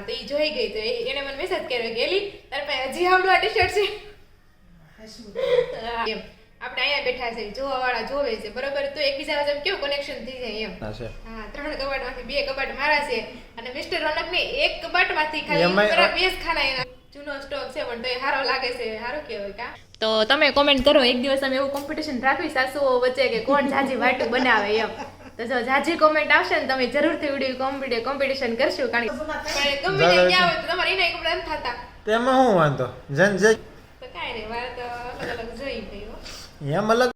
તો એ જોઈ ગઈ તો એને મને મેસેજ કર્યો કે એલી તારે પાસે હજી આવડું આ ટી-શર્ટ છે એમ આપણે અહીંયા બેઠા છે જોવા વાળા જોવે છે બરોબર તો એકબીજા વચ્ચે કેવું કનેક્શન થઈ જાય એમ હા 3 કબાટમાંથી 2 કબાટ મારા છે અને મિસ્ટર રોનકને એક કબાટમાંથી ખાલી બેસ ખાના એના જૂનો સ્ટોક છે પણ તો એ સારો લાગે છે સારું કહેવાય કા તો તમે કોમેન્ટ કરો એક દિવસ અમે એવું કોમ્પિટિશન રાખવી સાસુઓ વચ્ચે કે કોણ જાજી વાટું બનાવે એમ તો જો જાજી કોમેન્ટ આવશે ને તમે જરૂરથી વિડિયો કોમ્પિટિશન કરશું કારણ કે ગમે તે ક્યાં હોય તો તમારે એના કપડા ન થતા તેમાં શું વાંધો જન જે તો કાંઈ નહીં મારે તો અલગ અલગ જોઈ ગયો એમ અલગ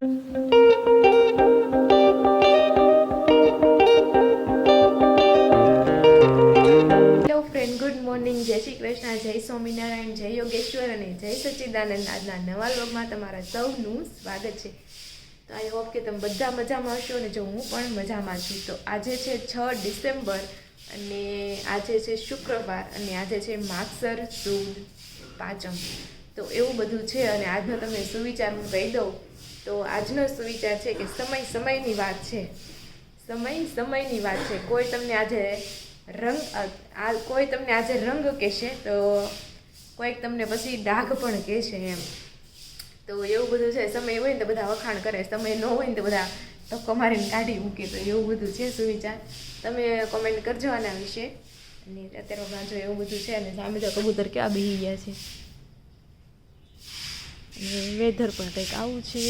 હેલો ફ્રેન્ડ ગુડ મોર્નિંગ જય શ્રી કૃષ્ણ જય સ્વામિનારાયણ જય યોગેશ્વર અને જય સચ્ચિદાનંદ આજના નવા વ્લોગમાં તમારા સૌનું સ્વાગત છે તો આઈ હોપ કે તમે બધા મજામાં હશો અને જો હું પણ મજામાં છું તો આજે છે 6 ડિસેમ્બર અને આજે છે શુક્રવાર અને આજે છે માગસર સુદ પાંચમ તો એવું બધું છે અને આજનો તમને સુવિચાર હું કહી દઉં તો આજનો સુવિચાર છે કે સમય સમયની વાત છે સમયની વાત છે કોઈ તમને આજે રંગ કહેશે તો કોઈક તમને પછી ડાઘ પણ કહેશે એમ તો એવું બધું છે સમય હોય ને તો બધા વખાણ કરે સમય ન હોય ને તો બધા ધક્કો મારીને કાઢી મૂકે તો એવું બધું છે સુવિચાર તમે કોમેન્ટ કરજો આના વિશે અને અત્યારે વાંચો એવું બધું છે અને સામે તો કબૂતર કેવા બેસી ગયા છે અને વેધર પણ કંઈક આવું છે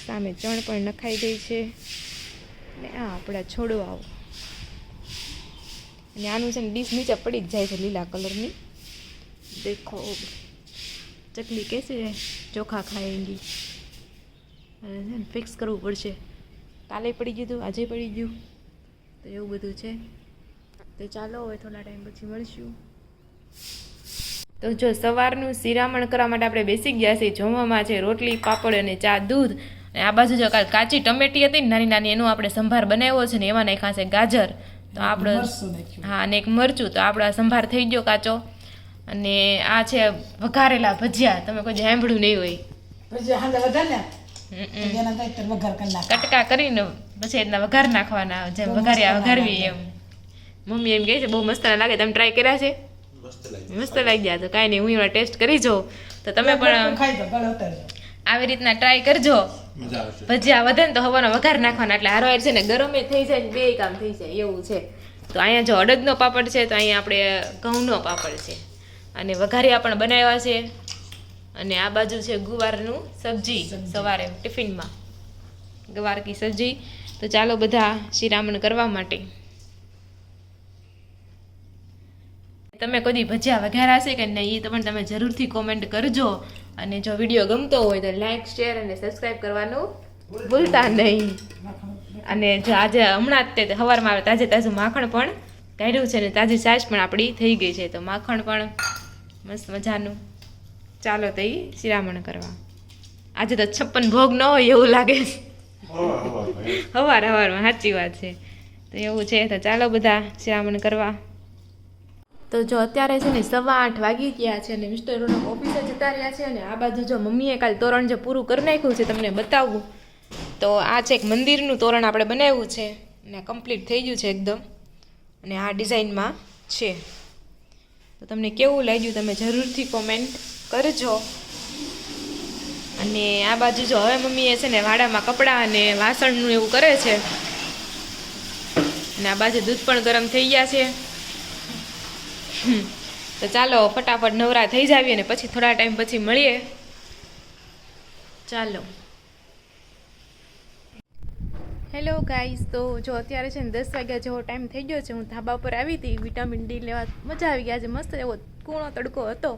સામે ચણ પણ નખાઈ ગઈ છે અને આ આપણા છોડવાઓ અને આનું છે ને ડીશ નીચે પડી જ જાય છે લીલા કલરની દેખો ચકલી કે છે ચોખા ખાएंगी અને ફિક્સ કરવું પડશે કાલે પડી ગયું હતું આજે પડી ગયું તો એવું બધું છે તો ચાલો હવે થોડા ટાઈમ પછી મળશું તો જો સવારનું શિરામણ કરવા માટે આપણે બેસી ગયા છીએ જમવામાં છે રોટલી પાપડ અને ચા દૂધ અને આ બાજુ જો કાચી ટમેટી હતી ને નાની નાની એનો આપણે સંભાર બનાવ્યો છે ને એમાં નાખ્યા છે ગાજર તો આપણે હા અને એક મરચું તો આપણો સંભાર થઈ ગયો કાચો અને આ છે વઘારેલા ભજીયા તમે કોઈ સાંભળ્યું નહીં હોય કટકા કરીને પછી એના વઘાર નાખવાના જેમ વઘારવી એમ મમ્મી એમ કહે છે બહુ મસ્ત લાગે તમે ટ્રાય કર્યા છે મસ્ત લાગી ગયા તો કાંઈ નહીં હું એમાં ટેસ્ટ કરી જાઉં તો તમે પણ આવી રીતના ટ્રાય કરજો ભજીયા વધે ને તો હવાનો વઘાર નાખવાના એટલે હારો છે ને ગરમે થઈ જાય ને બે કામ થઈ જાય એવું છે તો અહીંયા જો અડદનો પાપડ છે તો અહીંયા આપણે ઘઉંનો પાપડ છે અને વઘારિયા પણ બનાવ્યા છે અને આ બાજુ છે ગુવારનું સબ્જી સવારે ટિફિનમાં ગવાર કી સબ્જી તો ચાલો બધા શિરામણ કરવા માટે તમે કદી ભજીયા વઘાર્યા છે કે નહીં એ તો પણ તમે જરૂરથી કોમેન્ટ કરજો અને જો વિડીયો ગમતો હોય તો લાઈક શેર અને સબસ્ક્રાઈબ કરવાનું ભૂલતા નહીં અને જો આજે હમણાં જ તે સવારમાં આવે તાજું માખણ પણ કાઢ્યું છે ને તાજી છાશ પણ આપણી થઈ ગઈ છે તો માખણ પણ મસ્ત મજાનું ચાલો તો એ શિરામણ કરવા આજે તો 56 ભોગ ન હોય એવું લાગે છે સવારમાં સાચી વાત છે તો એવું છે તો ચાલો બધા શિરામણ કરવા તો જો અત્યારે છે ને 8:15 વાગી ગયા છે અને મિસ્ટર રોનક ઓફિસે જતા રહ્યા છે અને આ બાજુ જો મમ્મીએ કાલે તોરણ જે પૂરું કરી નાખ્યું છે તમને બતાવવું તો આ છે એક મંદિરનું તોરણ આપણે બનાવ્યું છે અને કમ્પ્લીટ થઈ ગયું છે એકદમ અને આ ડિઝાઇનમાં છે તો તમને કેવું લાગ્યું તમે જરૂરથી કોમેન્ટ કરજો અને આ બાજુ જો હવે મમ્મીએ છે ને વાડામાં કપડાં અને વાસણનું એવું કરે છે અને આ બાજુ દૂધ પણ ગરમ થઈ ગયા છે તો ચાલો ફટાફટ નવરા થઈ જાવીએ અને પછી થોડા ટાઈમ પછી મળીએ ચાલો હેલો ગાઈસ તો જો અત્યારે છે ને 10 વાગ્યા જેવો ટાઈમ થઈ ગયો છે હું ધાબા પર આવી હતી વિટામિન ડી લેવા મજા આવી ગયા છે મસ્ત એવો કૂણો તડકો હતો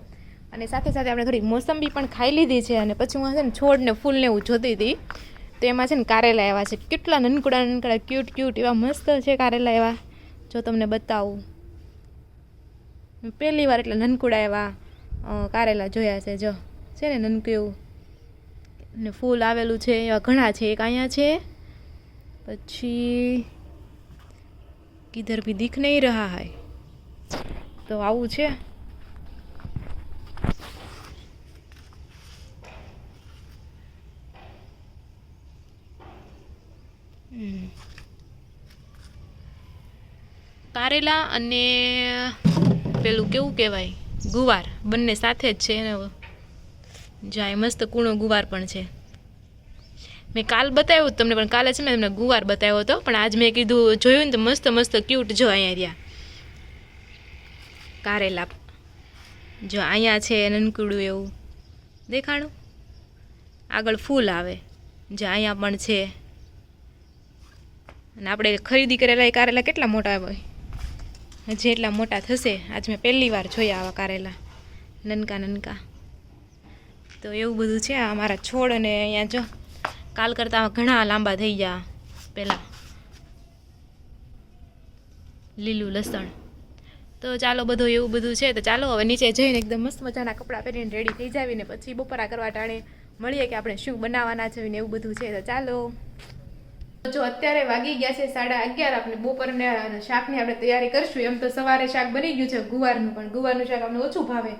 અને સાથે સાથે આપણે ઘડી મોસંબી પણ ખાઈ લીધી છે અને પછી હું છે ને છોડ ને ફૂલ ને એવું જોતી હતી તો એમાં છે ને કારેલા એવા છે કેટલા નનકડા ક્યુટ એવા મસ્ત છે કારેલા એવા જો તમને બતાવું પહેલી વાર એટલે નનકુડા એવા કારેલા જોયા છે જો છે ને નનકું એવું ને ફૂલ આવેલું છે એવા ઘણા છે એક અહીંયા છે પછી કિધર ભી દિખ નહીં રહા હૈ તો આવું છે કારેલા અને પેલું કેવું કહેવાય ગુવાર બંને સાથે જ છે ને જાય મસ્ત કૂણો ગુવાર પણ છે. મેં કાલ બતાવ્યું તમને, પણ કાલે છે મેં તમને ગુવાર બતાવ્યો હતો, પણ આજ મેં કીધું જોયું ને તો મસ્ત મસ્ત ક્યુટ જો અહીંયા રહ્યા કારેલા. જો અહીંયા છે નનકુડું એવું દેખાણું, આગળ ફૂલ આવે, જો અહીંયા પણ છે. અને આપણે ખરીદી કરેલા એ કારેલા કેટલા મોટા હોય, હજી એટલા મોટા થશે. આજ મેં પહેલી વાર જોયા આવા કારેલા નનકા નનકા. તો એવું બધું છે આ અમારા છોડ. અને અહીંયા જો કાલ કરતાં ઘણા લાંબા થઈ ગયા. પહેલાં લીલું લસણ. તો ચાલો બધું એવું બધું છે. તો ચાલો હવે નીચે જઈને એકદમ મસ્ત મજાના કપડાં પહેરીને રેડી થઈ જાવીને પછી બપોરા કરવા ટાણે મળીએ કે આપણે શું બનાવવાના છે ને એવું બધું છે. તો ચાલો જો અત્યારે વાગી ગયા છે 11:30. આપણે બપોરના શાકની આપણે તૈયારી કરશું. એમ તો સવારે શાક બની ગયું છે ગુવારનું, પણ ગુવારનું શાક અમને ઓછું ભાવે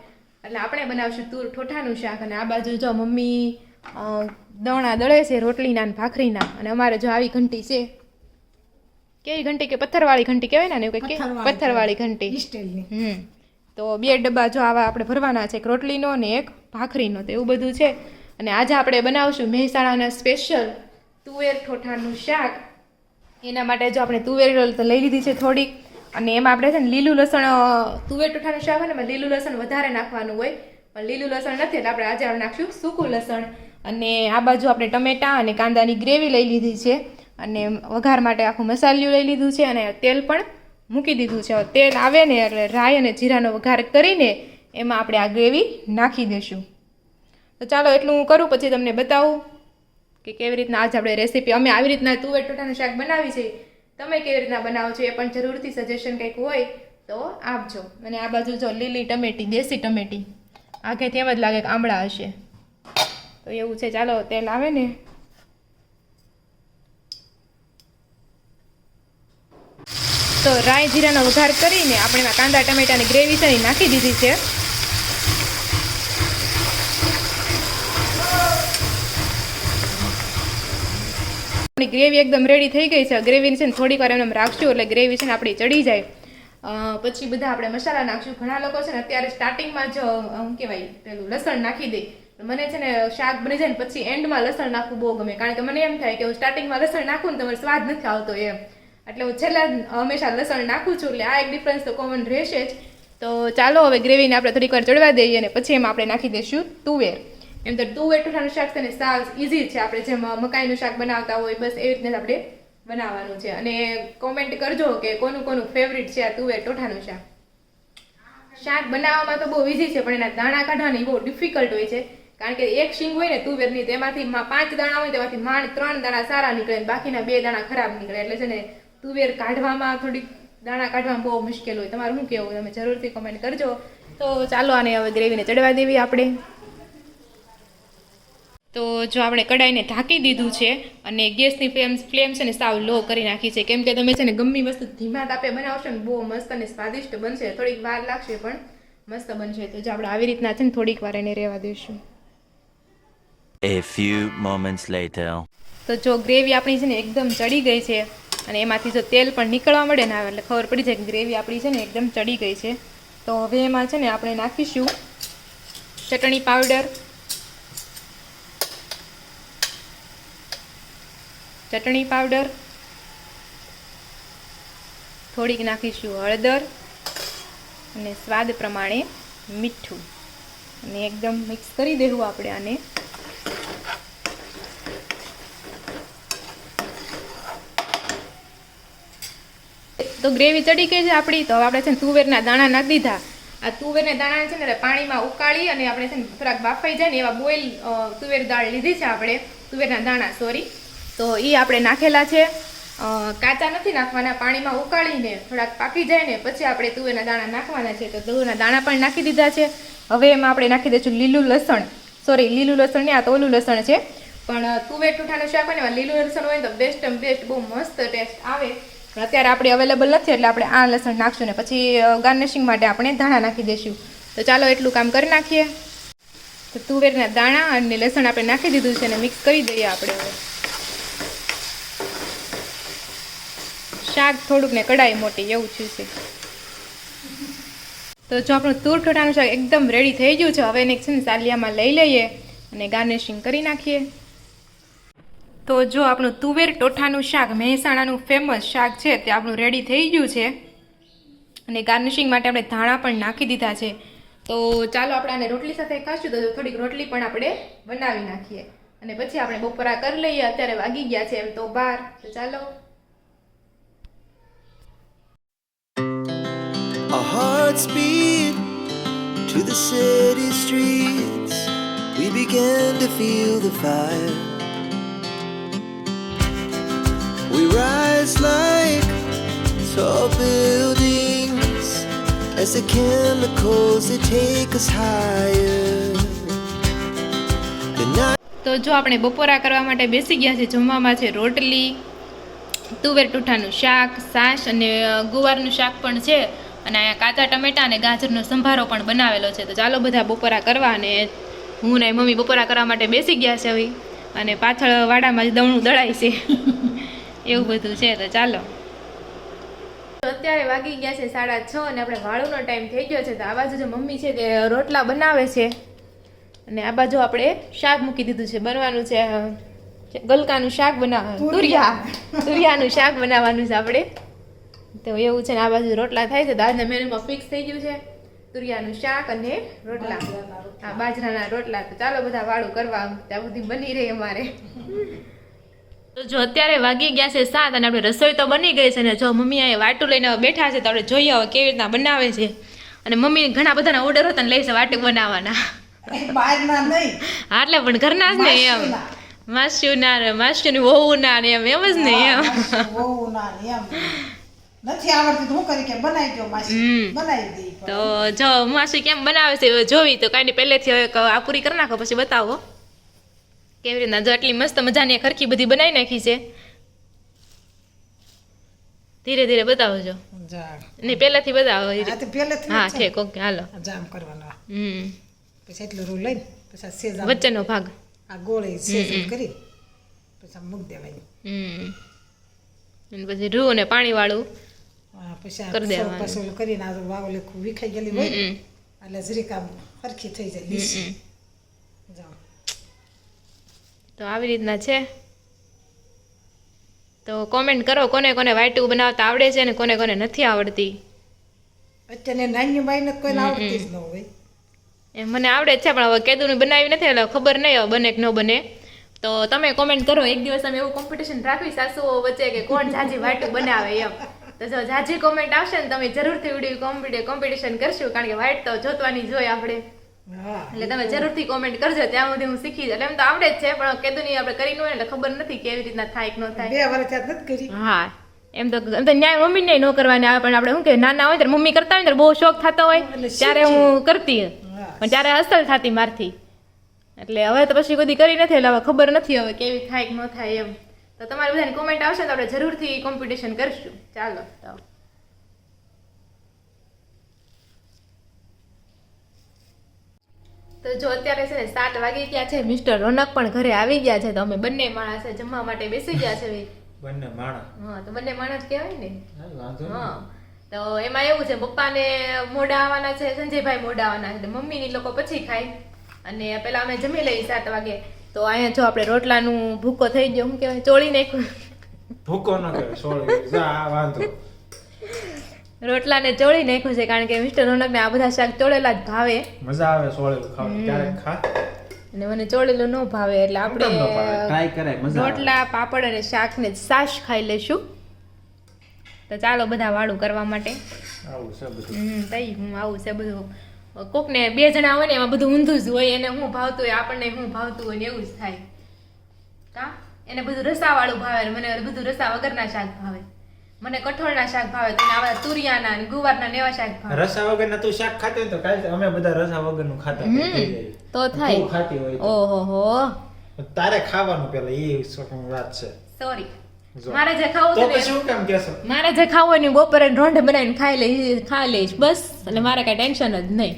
એટલે આપણે બનાવશું તુર ઠોઠાનું શાક. અને આ બાજુ જો મમ્મી દવણા દળે છે રોટલીના ને ભાખરીના. અને અમારે જો આવી ઘંટી છે, કેવી ઘંટી કે પથ્થરવાળી ઘંટી કહેવાય ને એવું કંઈક, પથ્થરવાળી ઘંટી. તો 2 ડબ્બા જો આવા આપણે ભરવાના છે, એક રોટલીનો ને એક ભાખરીનો. તો એવું બધું છે. અને આજે આપણે બનાવશું મહેસાણાના સ્પેશિયલ તુવેર ઠોઠાનું શાક. એના માટે જો આપણે તુવેર તો લઈ લીધી છે થોડીક, અને એમાં આપણે છે ને લીલું લસણ, તુવેર ઠોઠાનું શાક હોય ને એમાં લીલું લસણ વધારે નાખવાનું હોય, પણ લીલું લસણ નથી એટલે આપણે આજે નાખશું સૂકું લસણ. અને આ બાજુ આપણે ટમેટાં અને કાંદાની ગ્રેવી લઈ લીધી છે, અને વઘાર માટે આખું મસાલિયું લઈ લીધું છે, અને તેલ પણ મૂકી દીધું છે. તેલ આવે ને એટલે રાઈ અને જીરાનો વઘાર કરીને એમાં આપણે આ ગ્રેવી નાખી દઈશું. તો ચાલો એટલું હું કરું, પછી તમને બતાવું કે કેવી રીતના આજે આપણે રેસીપી, અમે આવી રીતના તુવેર ઠોઠાનું શાક બનાવી છે. તમે કેવી રીતના બનાવો છો એ પણ જરૂરથી સજેશન કંઈક હોય તો આપજો. અને આ બાજુ જો લીલી ટમેટી, દેશી ટમેટી, આખેથી એમ જ લાગે કે આંબળા હશે. તો એવું છે. ચાલો તેલ આવે ને તો રાઈ જીરાનો વઘાર કરીને આપણે એમાં કાંદા ટમેટાની ગ્રેવી છે નાખી દીધી છે. ગ્રેવી એકદમ રેડી થઈ ગઈ છે. ગ્રેવીની છે ને થોડીક વાર એમ રાખશું એટલે ગ્રેવી છે ને આપણી ચડી જાય. પછી બધા આપણે મસાલા નાખશું. ઘણા લોકો છે ને અત્યારે સ્ટાર્ટિંગમાં જ શું કહેવાય પેલું લસણ નાખી દે. મને છે ને શાક બની જાય ને પછી એન્ડમાં લસણ નાખવું બહુ ગમે, કારણ કે મને એમ થાય કે હું સ્ટાર્ટિંગમાં લસણ નાખું ને તમારે સ્વાદ નથી આવતો એમ, એટલે હું છેલ્લા હંમેશા લસણ નાખું છું. એટલે આ એક ડિફરન્સ તો કોમન રહેશે જ. તો ચાલો હવે ગ્રેવીને આપણે થોડીક વાર ચડવા દઈએ અને પછી એમાં આપણે નાખી દઈશું તુવેર. એમ તો તુવેર ઠોઠાનું શાક છે ને સાવ ઇઝી છે. આપણે જેમ મકાઈનું શાક બનાવતા હોય બસ એવી રીતના આપણે બનાવવાનું છે. અને કોમેન્ટ કરજો કે કોનું કોનું ફેવરિટ છે આ તુવેર ઠોઠાનું શાક. શાક બનાવવામાં તો બહુ ઇઝી છે, પણ એના દાણા કાઢવાની બહુ ડિફિકલ્ટ હોય છે. કારણ કે એક શીંગ હોય ને તુવેરની, તેમાંથી 5 દાણા હોય, તેમાંથી માંડ 3 દાણા સારા નીકળે, બાકીના 2 દાણા ખરાબ નીકળે. એટલે છે ને તુવેર કાઢવામાં થોડીક દાણા કાઢવામાં બહુ મુશ્કેલ હોય. તમારું શું કહેવું તમે જરૂરથી કોમેન્ટ કરજો. તો ચાલો આને હવે ગ્રેવીને ચડવા દેવી આપણે. તો જો આપણે કડાઈને ઢાંકી દીધું છે અને ગેસની ફ્લેમ છે ને સાવ લો કરી નાખી છે, કેમ કે તમે છે ને ગમે વસ્તુ ધીમા તાપે બનાવશો ને બહુ મસ્ત અને સ્વાદિષ્ટ બનશે. થોડીક વાર લાગશે પણ મસ્ત બનશે. તો જો આપણે આવી રીતના છે ને થોડીક વાર એને રહેવા દઈશું. A few moments later. તો જો ગ્રેવી આપણી છે ને એકદમ ચડી ગઈ છે, અને એમાંથી જો તેલ પણ નીકળવા મળે ને એટલે ખબર પડી જાય કે ગ્રેવી આપણી છે ને એકદમ ચડી ગઈ છે. તો હવે એમાં છે ને આપણે નાખીશું ચટણી પાવડર, થોડીક નાખીશું હળદર અને સ્વાદ પ્રમાણે મીઠું, અને એકદમ મિક્સ કરી દેવું આપણે આને. તો ગ્રેવી ચડી ગઈ છે આપણી. તો હવે આપણે છે ને તુવેરના દાણા નાખી દીધા. આ તુવેરના દાણા છે ને પાણીમાં ઉકાળી અને આપણે છે ને થોડાક બાફાઈ જાય ને એવા બોઇલ તુવેર દાળ લીધી છે આપણે, તુવેરના દાણા સોરી. તો એ આપણે નાખેલા છે. કાચા નથી નાખવાના, પાણીમાં ઉકાળીને થોડાક પાકી જાય ને પછી આપણે તુવેરના દાણા નાખવાના છે. તો તુવેરના દાણા પણ નાખી દીધા છે. હવે એમાં આપણે નાખી દઈશું લીલું લસણ. સોરી, લીલું લસણ નહીં, આ તો ઓલું લસણ છે. પણ તુવેર ઠોઠાનું શાક હોય ને લીલું લસણ હોય તો બેસ્ટ બહુ મસ્ત ટેસ્ટ આવે. પણ અત્યારે આપણે અવેલેબલ નથી એટલે આપણે આ લસણ નાખશું ને પછી ગાર્નિશિંગ માટે આપણે ધાણા નાખી દઈશું. તો ચાલો એટલું કામ કરી નાખીએ. તો તુવેરના દાણા અને લસણ આપણે નાખી દીધું છે અને મિક્સ કરી દઈએ આપણે હવે. શાક થોડુંક ને કઢાઈ મોટી એવું થયું છે. તો જો આપણું તુર ઠોઠાનું શાક એકદમ રેડી થઈ ગયું છે. હવે એને છે ને સાલિયામાં લઈ લઈએ અને ગાર્નિશિંગ કરી નાખીએ. તો જો આપણું તુવેર ટોઠાનું શાક મહેસાણાનું ફેમસ શાક છે તે આપણું રેડી થઈ ગયું છે અને ગાર્નિશિંગ માટે આપણે ધાણા પણ નાખી દીધા છે. તો ચાલો આપણે આને રોટલી સાથે ખાશું. તો થોડીક રોટલી પણ આપણે બનાવી નાખીએ અને પછી આપણે બપોરા કરી લઈએ. અત્યારે વાગી ગયા છે એમ તો 12. તો ચાલો. Our hearts beat to the city streets. We began to feel the fire. We rise like tall buildings as the chemicals they take us higher. The night તો જો આપણે બપોરા કરવા માટે બેસી ગયા છે. જમવામાં છે રોટલી, તુવેર ટોઠાનું શાક, છાશ અને ગુવારનું શાક પણ છે અને અહીંયા કાચા ટમેટા અને ગાજરનો સંભારો પણ બનાવેલો છે. તો ચાલો બધા બપોરા કરવા. અને હું ને મમ્મી બપોરા કરવા માટે બેસી ગયા છે હવે અને પાછળ વાડામાં જ દવણું દળાય છે એવું બધું છે. તો ચાલો. તો અત્યારે વાગી ગયા છે 6:30 અને આપણે વાળુનો ટાઈમ થઈ ગયો છે. તો આ બાજુ જે મમ્મી છે તે રોટલા બનાવે છે અને આ બાજુ આપણે શાક મૂકી દીધું છે. બનવાનું છે ગલકાનું શાક તુરિયાનું શાક બનાવવાનું છે આપણે. તો એવું છે ને આ બાજુ રોટલા થાય છે. તો આજના મેનુમાં ફિક્સ થઈ ગયું છે તુરિયાનું શાક અને રોટલા, આ બાજરાના રોટલા. તો ચાલો બધા વાળું કરવા, ત્યાં બધી બની રહી અમારે. તો જો અત્યારે વાગી ગયા છે 7 અને આપણે રસોઈ તો બની ગઈ છે ને જો મમ્મી અહીંયા વાટું લઈને બેઠા છે. તો આપણે જોઈએ હવે કેવી રીતના બનાવે છે. અને મમ્મી ઘણા બધાના ઓર્ડર હતા ને લે છે વાટું બનાવવાના. હા એટલે પણ ઘરના જ નહીં એમ માસ્યુની વહુના ને એમ જ નહીં એમ. નથી આવડતું હું કરી કે બનાવી દો માસી બનાવી દે. તો જો માસી કેમ બનાવે છે જોવી તો કાંઈ પહેલેથી હવે આ પૂરી કરી નાખો પછી બતાવો કેવી રીતના. જો આટલી મસ્ત મજાની ખરખી બધી બનાવી નાખી છે. ધીરે ધીરે બતાવો છો ને પહેલેથી બતાવો. હા ઠીક ઓકે હાલો. જામ કરવાનો હમ પછી એટલું રૂ લઈને પછી સેજ વચ્ચેનો ભાગ આ ગોળી સેજ કરી પછી મૂક દેવાની. અને પછી રૂ અને પાણી વાળું પછી કરી દેવાનું. પછી કરીને આ વાવલે વિખાઈ ગયેલી હોય એટલે જરીક આમ હરખી થઈ જાય લીસ. જામ તો આવી રીતના છે. તો કોમેન્ટ કરો કોને કોને વાટું બનાવતા આવડે છે ને કોને કોને નથી આવડતી. અત્યારે નાની બાઈને કોઈને આવડતી જ ન હોય. એમ મને આવડે જ છે પણ હવે કેદુની બનાવી નથી એટલે ખબર નહીં હવે બને કે ન બને. તો તમે કોમેન્ટ કરો. એક દિવસ અમે એવું કોમ્પિટિશન રાખવી સાસુઓ વચ્ચે કે કોણ જાજી વાટું બનાવે એમ. તો જો જાજી કોમેન્ટ આવશે ને તમે જરૂરથી વિડીયો કોમ્પિટિશન કરશું કારણ કે વાઈટ તો જોતવાની જોઈએ આપણે. એટલે તમે જરૂરથી કોમેન્ટ કરજો ત્યાં સુધી હું શીખી જાય. એમ તો આવડે જ છે પણ કેદુની આપણે કરી ન હોય એટલે ખબર નથી કેવી રીતના થાય કે ન થાય. 2 વર્ષ ત્યાં નથી કરી. હા એમ તો ન્યાય મમ્મીને ન કરવાની આવે પણ આપણે શું કે નાના હોય ત્યારે મમ્મી કરતા હોય ત્યારે બહુ શોખ થતો હોય ત્યારે હું કરતી પણ ત્યારે અસલ થતી મારથી. એટલે હવે તો પછી બધી કરી નથી એટલે હવે ખબર નથી હવે કેવી થાય કે ન થાય એમ. તો તમારી બધાની કોમેન્ટ આવશે તો આપણે જરૂરથી કોમ્પિટિશન કરશું. ચાલો તો જો અત્યારે છે ને 7 વાગી ગયા છે. મિસ્ટર રોનક પણ ઘરે આવી ગયા છે. તો અમે બંને માણસ જમવા માટે બેસી ગયા છે. બંને માણસ. હા તો બંને માણસ કહેવાય ને. વાંધો હા તો એમાં એવું છે પપ્પાને મોડા આવવાના છે, સંજયભાઈ મોડા આવવાના છે. મમ્મીની લોકો પછી ખાય અને પેલા અમે જમી લઈએ 7 વાગે. તો અહીંયા જો આપણે રોટલાનું ભૂકો થઈ ગયો શું કહેવાય ચોળી નાખ્યું. ભૂકો ન કહેવાય સોળી જા વાંધો. રોટલાને ચોળી નાખ્યું છે કારણ કે મિસ્ટર રોનકને આ બધા શાક ચોળેલા જ ભાવે. મજા આવે સોળેલું ખાવા ક્યારેક ખા. અને મને ચોળેલું ન ભાવે એટલે આપણે ટ્રાય કરાય મજા આવે. રોટલા પાપડ અને શાક ને છાશ ખાઈ લેશું. તો ચાલો બધા વાળું કરવા માટે. આવું છે બધું. તઈ હું આવું છે બધું. કોકને 2 જણા હોય ને એમાં બધું ઊંધું જ હોય. એને હું ભાવતું હોય આપણને હું ભાવતું હોય ને એવું જ થાય. કા એને બધું રસાવાળું ભાવે ને મને બધું રસા વગરના શાક ભાવે. મને કઠોળના શાક ભાવે તો આવા તુરિયાના અને ગુવારના ને એવા શાક ભાવે. રસા વગરના તું શાક ખાતી હોય તો કાલ અમે બધા રસા વગરનું ખાતા થઈ જાય. તો થાય. તું ખાતી હોય તો. ઓહો તારે ખાવાનું પેલા એ વાત છે. સોરી જો. મારે જે ખાવું તો છે પછી શું કામ કહેશો? મારે જે ખાવું હોય ને બપોરે રોંઢે બનાવીને ખાઈ લઈશ બસ. એટલે મારે કઈ ટેન્શન જ નહીં.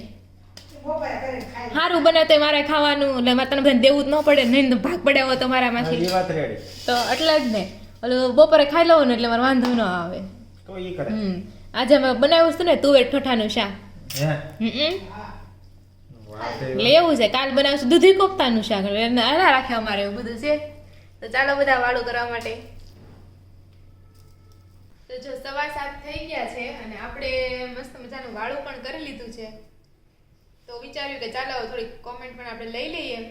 સારું બને તો મારે ખાવાનું એટલે મારે તને બધાને દેવું જ ન પડે. નહીં તો ભાગ પડ્યા હોય તો મારામાંથી એ વાત રેડી. તો એટલે જ ને ઓલું બપોરે ખાઈ લઉં ને એટલે મારે વાંધો ન આવે. તો ઈ કરે આજે અમે બનાવ્યું હતું ને તુવેર ઠઠાનું શાક. હે વાહ તે એટલે એવું છે, કાલ બનાવશું દૂધી કોફતાનું શાક. એટલે આના રાખે અમારે એવું બધું છે. તો ચાલો બધા વાળું કરવા માટે. તો જો 7:15 થઈ ગયા છે અને આપણે મસ્ત મજાનું વાળું પણ કરી લીધું છે. તો વિચાર્યું કે ચાલો થોડી કોમેન્ટ પણ આપણે લઈ લઈએ.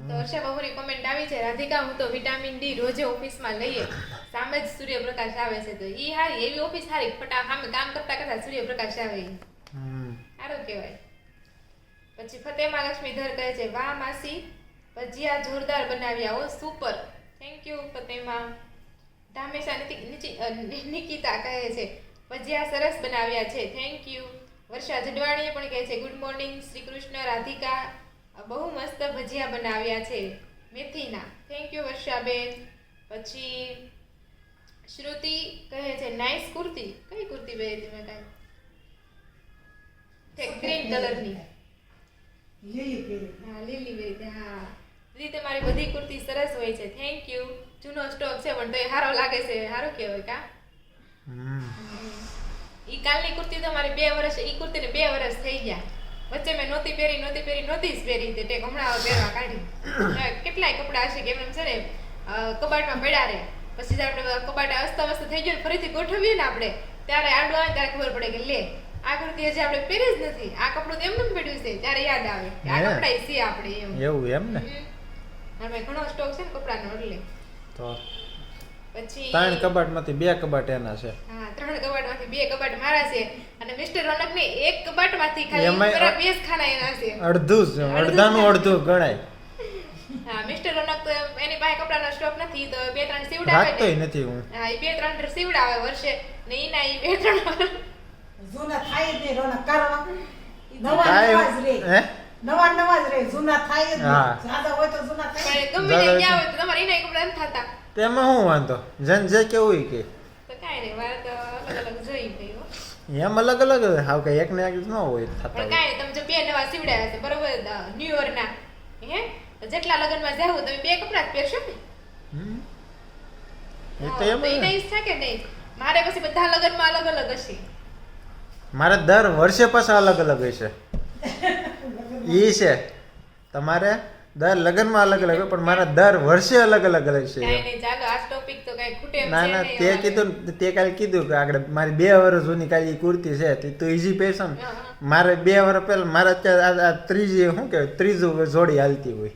તો હર્ષા બહુની કોમેન્ટ આવી છે, રાધિકા હું તો વિટામિન ડી રોજે ઓફિસમાં લઈએ, સામે જ સૂર્યપ્રકાશ આવે છે. તો ઈ હારી, એવી ઓફિસ હારી, ફટા સામે કામ કરતા કરતા સૂર્યપ્રકાશ આવે ઈ સારું કહેવાય. પછી ફતેમા લક્ષ્મીધર કહે છે, વાહ માસી ભજીયા જોરદાર બનાવ્યા હો, સુપર, થેન્ક યુ ફતેમા. ધામેશા નિકિતા કહે છે, ભજીયા સરસ બનાવ્યા છે, થેન્ક યુ. વર્ષા જડવાણીએ પણ કહે છે, ગુડ મોર્નિંગ શ્રી કૃષ્ણ રાધિકા, બહુ મસ્ત ભજીયા બનાવ્યા છે મેથીના, થેન્ક યુ વર્ષાબેન. પછી શ્રુતિ કહે છે, નાઇસ કુર્તી. કઈ કુર્તી પહેરી તમે? કાંઈ ગ્રીન કલરની. લીલી પહેરી. હા લીલી પહેરી. હા દીદી તમારી બધી કુર્તી સરસ હોય છે, થેન્ક યુ. જૂનો સ્ટોક છે પણ તો એ સારો લાગે છે, સારું કહેવાય કા. ઈ કાલની કુર્તી તો મારી 2 વર્ષ, ઈ કુર્તીને 2 વર્ષ થઈ ગયા. વચ્ચે મેં નહોતી જ પહેરી તે ટેક હમણાં પહેરવા કાઢી. કેટલાય કપડા હશે કે એમ છે ને કબાટમાં પડ્યા રહે, પછી જ્યારે આપણે કબાટ અસ્તવ્યસ્ત થઈ ગયું ફરીથી ગોઠવીએ ને આપણે, ત્યારે આડું આવે ત્યારે ખબર પડે કે લે આ કુર્તી હજી આપણે પહેરી જ નથી, આ કપડું તો એમનું પડ્યું છે, ત્યારે યાદ આવે કે આ કપડા છે આપણે એમ. એવું એમ ને હવે ઘણો સ્ટોક છે ને કપડાનો, એટલે તો પછી 3 કબાટમાંથી 2 કબાટ એના છે. હા 3 કબાટમાંથી 2 કબાટ મારા છે અને મિસ્ટર રોનકને 1 કબાટમાંથી ખાલી એમાંય બરાબર 2 ખાના એના છે. અડધું જ, અડધાનું અડધું ગણાય. હા મિસ્ટર રોનક તો એની પાસે કપડાનો સ્ટોક નથી, તો 2-3 સીવડાવે રાખતોય ને. નથી હું. હા એ 2-3 સીવડાવે વર્ષે ને ઈના ઈ 2-3 જૂના થાય જ નહીં રોનક, કારણ નવા કાંઈ નવા જ રે. હે નવા નવા જ રે, જૂના થાય જ નહીં. હા. સાદા હોય તો જૂના થાય. પણ ગમે તે ક્યાં હોય તો તમારે ઈના કપડા નથી થતા. તેમાં શું વાંધો, જન જે કેવું ઈ કે તો કાંઈ નહીં, મારે તો અલગ અલગ જોઈ ગઈ હો. એમ અલગ અલગ હાવ કઈ એક ને એક ન હોય થતા પણ હોય. કાંઈ નહીં, તમે જો 2 નવા સીવડાવ્યા છે બરોબર ન્યુ યરના, હે તો જેટલા લગનમાં જાવ તમે 2 કપડા જ પહેરશો ને. હમ. એ હા, તો એમ તો જ ઈને ને. ઈ છે કે નહીં, મારે પછી બધા લગનમાં અલગ અલગ હશે. મારે દર વર્ષે પાછા અલગ અલગ હશે. ઈ છે તમારે દર લગ્નમાં અલગ અલગ હોય, પણ મારા દર વર્ષે અલગ અલગ છે. કાંઈ નહીં, ચાલો આ ટોપિક તો કાંઈ ખૂટે એમ ના છે ના નહીં તે અમારે. કીધું ને, તે કાલે કીધું કે આગળ મારી 2 વર્ષ જૂની કાલે ઈ કુર્તી છે તે તું ઈઝી પહેરશો ને. હા. મારે 2 વર્ષ પહેલા મારે અત્યારે આ ત્રીજી શું કહેવાય ત્રીજું જોડી હાલતી હોય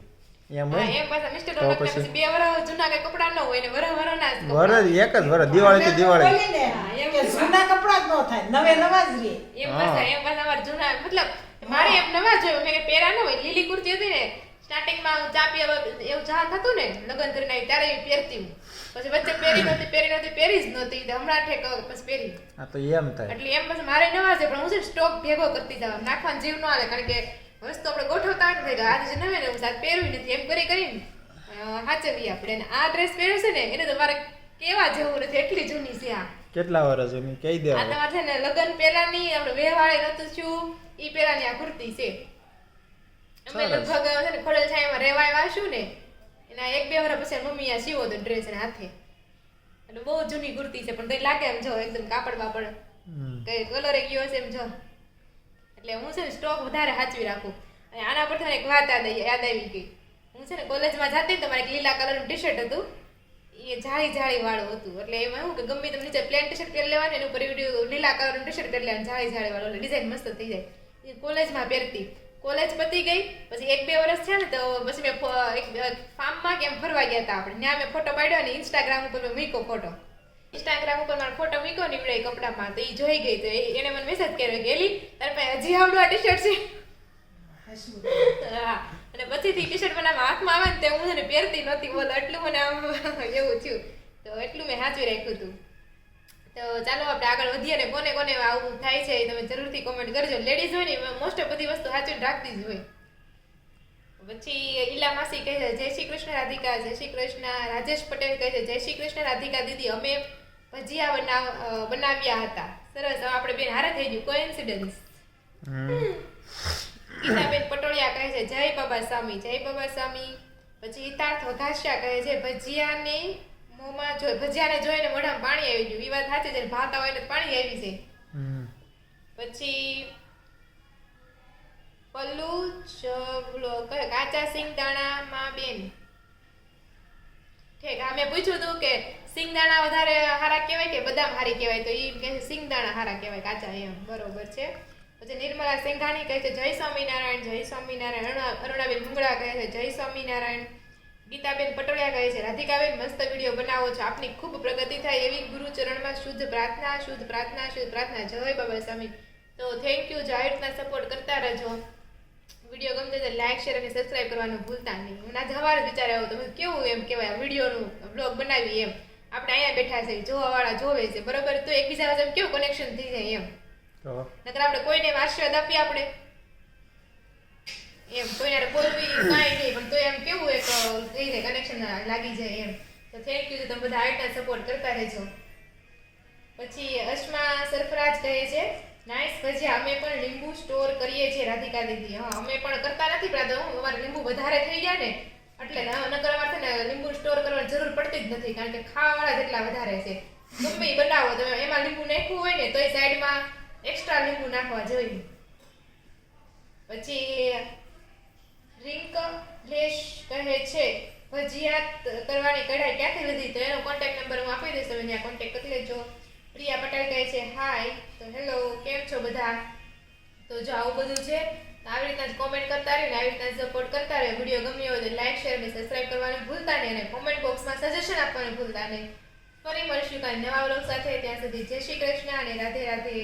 એમ હા, હોય ને. એમ પાછા મિસ્ટર તો રોનકને પછી? પછી 2 વર્ષ જૂના કાંઈ કપડા ન હોય ને વરહના જ કપડાં. વરસ એક જ વરસ દિવાળી થી દિવાળી. બોલીને હા, એમ કે જૂના કપડા જ ન થાય, નવે નવા જ રે. એમ હા. પાછા અમારે જૂના મતલબ મારે એમ નવા જોયું, મેં કે પહેરા ન હોય. લીલી કુર્તી હતી ને સ્ટાર્ટિંગમાં હું ચા પીવા એવું જહાન થતું ને લગ્ન કરીને આવી ત્યારે એ પહેરતી હું, પછી વચ્ચે પહેરી જ નહોતી તો હમણાં ઠેક પછી પહેરી. આ તો એમ થાય. એટલે એમ પછી મારે નવા છે, પણ હું છે ને સ્ટોક ભેગો કરતી જાવ, નાખવાનો જીવ ન આવે, કારણ કે વસ્તુ આપણે ગોઠવતા નથી કે આજે નવે ને હું સાથ પહેરવી નથી એમ કરીને સાચવી આપણે. અને આ ડ્રેસ પહેર્યો છે ને એને તો મારે કેવા જેવું નથી, એટલી જૂની છે આ. કેટલા વર્ષ જૂની કહી આ દેવા. તમારે છે ને લગ્ન પહેલાની આપણે વેવાળે નતું છું ઈ પહેલાની આ કુર્તી છે. અમે સરસ. લગભગ છે ને ખોડલ છાયામાં રહેવા આવ્યા છું ને એના 1-2 વર્ષ પછી મમ્મી આ સીવો તો ડ્રેસ ને હાથે, એટલે બહુ જૂની કુર્તી છે પણ તો લાગે એમ જો એકદમ કાપડ બાપડ કઈ કલર ગયો છે એમ જો. એટલે હું છે ને સ્ટોક વધારે સાચવી રાખું. અને આના પરથી મને એક વાત યાદ આવી ગઈ. હું છે ને કોલેજમાં જતી તો મારે એક લીલા કલરનું ટી શર્ટ હતું, એ જાળી વાળું હતું. એટલે એમાં શું કે ગમે તમે નીચે પ્લેન ટી શર્ટ પહેરી લેવાની, એની ઉપર લીલા કલરનું ટી શર્ટ પહેરી લેવાનું જાળી વાળું, એટલે ડિઝાઇન મસ્ત થઈ જાય. એ કોલેજમાં પહેરતી. કોલેજ પતી ગઈ પછી 1-2 વર્ષ છે ને તો પછી મેં એક ફાર્મમાં કેમ ફરવા ગયા હતા આપણે, ત્યાં મેં ફોટો પાડ્યો અને ઇન્સ્ટાગ્રામ ઉપર મેં મૂક્યો ફોટો. ઇન્સ્ટાગ્રામ ઉપર મારો ફોટો મૂક્યો ને એ કપડામાં, તો એ જોઈ ગઈ તો એને મને મેસેજ કર્યો કે એલી તારે પાસે હજી આવડું આ ટી શર્ટ છે. હા, અને પછીથી ટી શર્ટ બનાવવા હાથમાં આવે ને તે હું છે ને પહેરતી નહોતી, બોલો એટલું મને આમ એવું થયું. તો એટલું મેં સાચવી રાખ્યું હતું. તો ચાલો આપણે આગળ વધીએ ને કોને કોને આવું થાય છે એ તમે જરૂરથી કોમેન્ટ કરજો. લેડીઝ હોય ને મોસ્ટ ઓફ બધી વસ્તુ સાચવીને રાખતી જ હોય. પછી ઈલા માસી કહે છે જય શ્રી કૃષ્ણ રાધિકા, જય શ્રી કૃષ્ણ. રાજેશ પટેલ કહે છે જય શ્રી કૃષ્ણ રાધિકા દીદી, અમે ભજીયા બનાવ્યા હતા, સરસ. હવે આપણે બેન હારે થઈ ગયું, કોઇન્સિડન્સ. ગીતાબેન પટોળિયા કહે છે જય બાબા સ્વામી, જય બાબા સ્વામી. પછી હિતાર્થ વઘાસિયા કહે છે ભજીયાને મોંમાં જો ભજીયાને જોઈને મોઢામાં પાણી આવી ગયું. ઈ વાત સાચી છે, ભાતા હોય ને પાણી આવી જાય. હમ. પછી પલ્લુ ચબલો કયો કાચા સિંગદાણામાં બેન ઠીક. આ મેં પૂછ્યું હતું કે સિંગદાણા વધારે હારા કહેવાય કે બદામ હારી કહેવાય, તો ઈ કહે છે સિંગદાણા હારા કહેવાય કાચા, એમ બરોબર છે. પછી નિર્મલા સેંઘાણી કહે છે જય સ્વામિનારાયણ, જય સ્વામિનારાયણ. અરુણાબેન મુંગળા કહે છે જય સ્વામિનારાયણ. ગીતાબેન પટોળિયા કહે છે રાધિકાબેન મસ્ત વિડીયો બનાવો છો, આપની ખૂબ પ્રગતિ થાય એવી ગુરુ ચરણમાં શુદ્ધ પ્રાર્થના, શુદ્ધ પ્રાર્થના, શુદ્ધ પ્રાર્થના. જય બાબા સ્વામી. તો થેન્ક યુ, જો આ રીતના સપોર્ટ કરતા રહેજો. વિડીયો ગમતો તો લાઈક, શેર અને સબસ્ક્રાઇબ કરવાનું ભૂલતા નહીં. મને આજે સવારે વિચાર આવ્યો તમે કેવું એમ કહેવાય વિડીયોનું બ્લોગ બનાવી એમ. આપણે અહીંયા બેઠા છે, જોવાવાળા જોવે છે બરોબર, તો એકબીજા સાથે કેવું કનેક્શન થઈ જાય એમ. તો નકર આપણે કોઈને આશીર્વાદ આપીએ આપણે એમ કોઈને બોલવી કાંઈ નહીં, પણ તો એમ કેવું એક થઈ જાય કનેક્શન લાગી જાય એમ. તો થેન્ક યુ, તમે બધા આ રીતના સપોર્ટ કરતા રહેજો. પછી અશ્મા સરફરાજ કહે છે નાઈસ ભજીયા, અમે પણ લીંબુ સ્ટોર કરીએ છીએ રાધિકા દીદી. હા, અમે પણ કરતા નથી, પણ અમારે લીંબુ વધારે થઈ જાય ને એટલે નકર અમારે છે ને લીંબુ સ્ટોર કરવાની જરૂર પડતી જ નથી, કારણ કે ખાવાવાળા જેટલા વધારે છે. ગમે ઈ બનાવો તમે, એમાં લીંબુ નાખ્યું હોય ને તોય સાઈડમાં એક્સ્ટ્રા લીંબુ નાખવા જોઈએ. પછી રિંક લેશ કહે છે ભજીયા કરવાની કઢાઈ ક્યાંથી લીધી, તો એનો કોન્ટેક્ટ નંબર હું આપી દઈશ, તમે ત્યાં કોન્ટેક્ટ કરી લેજો. પ્રિયા પટેલ કહે છે હાય, તો હેલો, કેમ છો બધા? તો જો આવું બધું છે, આવી રીતના જ કોમેન્ટ કરતા રહ્યો ને આવી રીતના સપોર્ટ કરતા રહ્યો. વિડીયો ગમ્યો હોય તો લાઈક, શેર અને સબસ્ક્રાઇબ કરવાનું ભૂલતા નહીં, અને કોમેન્ટ બોક્સમાં સજેશન આપવાનું ભૂલતા નહીં. ફરી મળીશું કાંઈ નવા વ્લોગ સાથે, ત્યાં સુધી જય શ્રી કૃષ્ણ અને રાધે રાધે.